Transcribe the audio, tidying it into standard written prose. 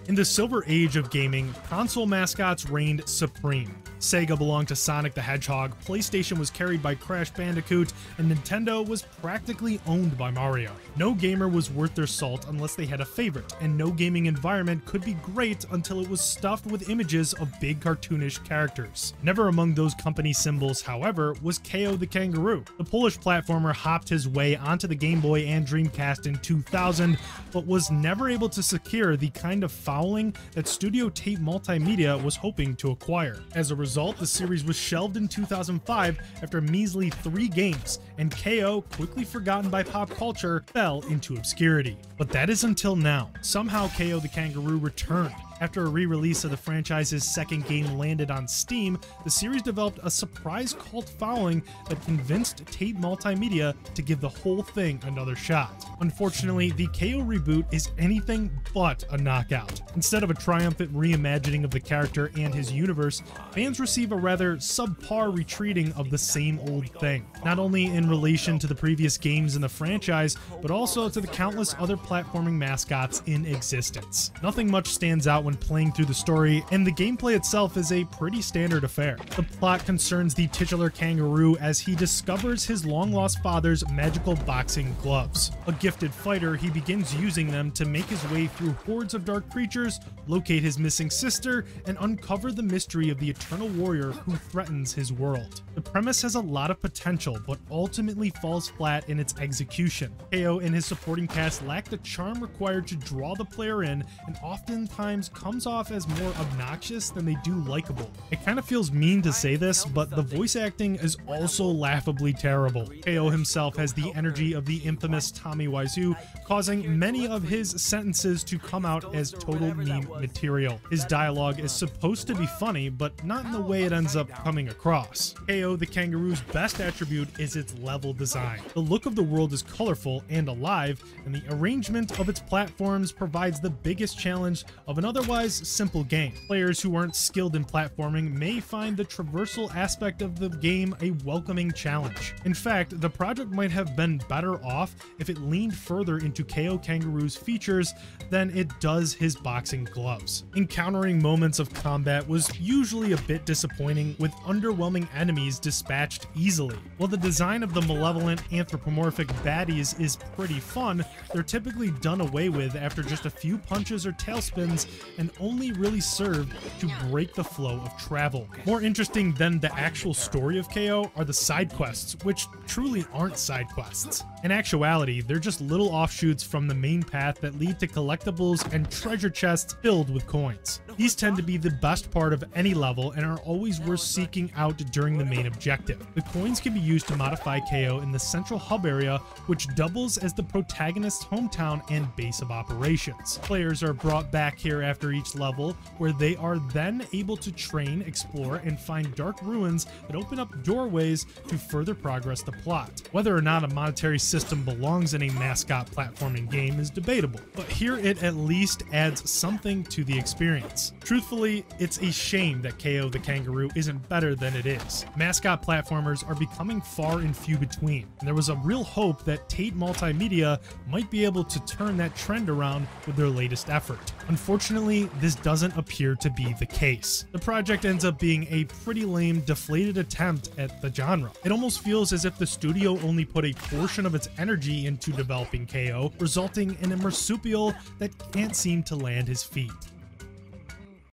In the silver age of gaming, console mascots reigned supreme. Sega belonged to Sonic the Hedgehog, PlayStation was carried by Crash Bandicoot, and Nintendo was practically owned by Mario. No gamer was worth their salt unless they had a favorite, and no gaming environment could be great until it was stuffed with images of big cartoonish characters. Never among those company symbols, however, was Kao the Kangaroo. The Polish platformer hopped his way onto the Game Boy and Dreamcast in 2000, but was never able to secure the kind of fouling that Studio Tate Multimedia was hoping to acquire. As a result, the series was shelved in 2005 after a measly 3 games, and Kao, quickly forgotten by pop culture, fell into obscurity. But that is until now. Somehow Kao the Kangaroo returned. After a re-release of the franchise's second game landed on Steam, the series developed a surprise cult following that convinced Tate Multimedia to give the whole thing another shot. Unfortunately, the Kao reboot is anything but a knockout. Instead of a triumphant reimagining of the character and his universe, fans receive a rather subpar retreating of the same old thing, not only in relation to the previous games in the franchise, but also to the countless other platforming mascots in existence. Nothing much stands out when playing through the story, and the gameplay itself is a pretty standard affair. The plot concerns the titular kangaroo as he discovers his long-lost father's magical boxing gloves. A gifted fighter, he begins using them to make his way through hordes of dark creatures, locate his missing sister, and uncover the mystery of the eternal warrior who threatens his world. The premise has a lot of potential, but ultimately falls flat in its execution. Kao and his supporting cast lack the charm required to draw the player in, and oftentimes comes off as more obnoxious than they do likable. It kind of feels mean to say this, but the voice acting is also laughably terrible. Kao himself has the energy of the infamous Tommy Wiseau, causing many of his sentences to come out as total meme material. His dialogue is supposed to be funny, but not in the way it ends up coming across. Kao the Kangaroo's best attribute is its level design. The look of the world is colorful and alive, and the arrangement of its platforms provides the biggest challenge of an otherwise simple game. Players who aren't skilled in platforming may find the traversal aspect of the game a welcoming challenge. In fact, the project might have been better off if it leaned further into Kao Kangaroo's features than it does his boxing gloves. Encountering moments of combat was usually a bit disappointing, with underwhelming enemies dispatched easily. While the design of the malevolent anthropomorphic baddies is pretty fun, they're typically done away with after just a few punches or tailspins and only really serve to break the flow of travel. More interesting than the actual story of Kao are the side quests, which truly aren't side quests. In actuality, they're just little offshoots from the main path that lead to collectibles and treasure chests filled with coins. These tend to be the best part of any level and are always worth seeking out during the main objective. The coins can be used to modify Kao in the central hub area, which doubles as the protagonist's hometown and base of operations. Players are brought back here after each level, where they are then able to train, explore, and find dark ruins that open up doorways to further progress the plot. Whether or not a monetary system belongs in a mascot platforming game is debatable, but here it at least adds something to the experience. Truthfully, it's a shame that Kao the Kangaroo isn't better than it is. Mascot platformers are becoming far and few between, and there was a real hope that Tate Multimedia might be able to turn that trend around with their latest effort. Unfortunately, this doesn't appear to be the case. The project ends up being a pretty lame, deflated attempt at the genre. It almost feels as if the studio only put a portion of its energy into developing Kao, resulting in a marsupial that can't seem to land his feet.